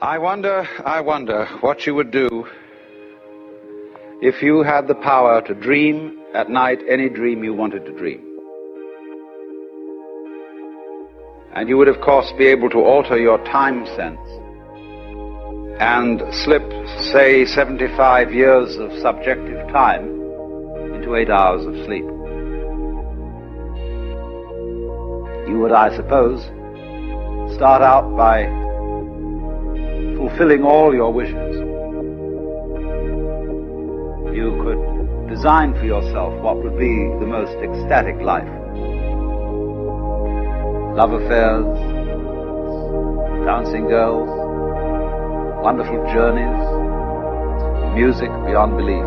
I wonder what you would do if you had the power to dream at night any dream you wanted to dream. And you would, of course, be able to alter your time sense and slip, say, 75 years of subjective time into 8 hours of sleep. You would, I suppose, start out by fulfilling all your wishes. You could design for yourself what would be the most ecstatic life. Love affairs, dancing girls, wonderful journeys, music beyond belief.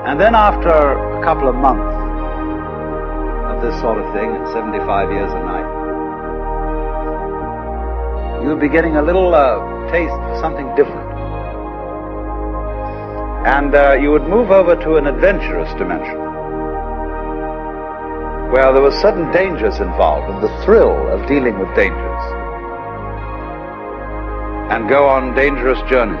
And then after a couple of months of this sort of thing, at 75 years a night, you would be getting a little taste for something different. And you would move over to an adventurous dimension, where there were sudden dangers involved and the thrill of dealing with dangers, and go on dangerous journeys,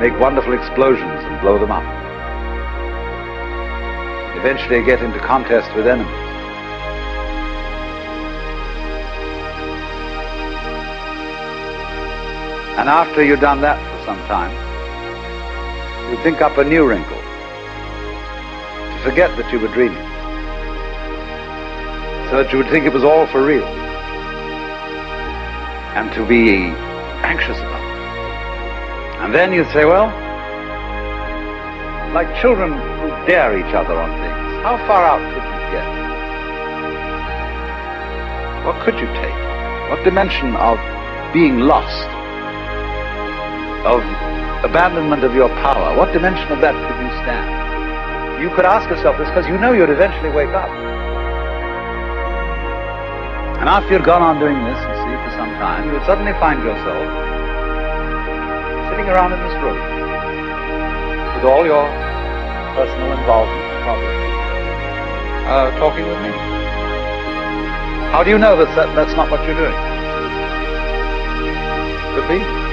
make wonderful explosions and blow them up, eventually get into contest with enemies. And after you've done that for some time, you think up a new wrinkle, to forget that you were dreaming, so that you would think it was all for real, and to be anxious about it. And then you'd say, well, like children who dare each other on things, how far out could you get? What could you take? What dimension of being lost, of abandonment of your power, what dimension of that could you stand? You could ask yourself this because you know you'd eventually wake up. And after you'd gone on doing this, you see, for some time, you would suddenly find yourself sitting around in this room with all your personal involvement, probably, talking with me. How do you know that that's not what you're doing? Could be.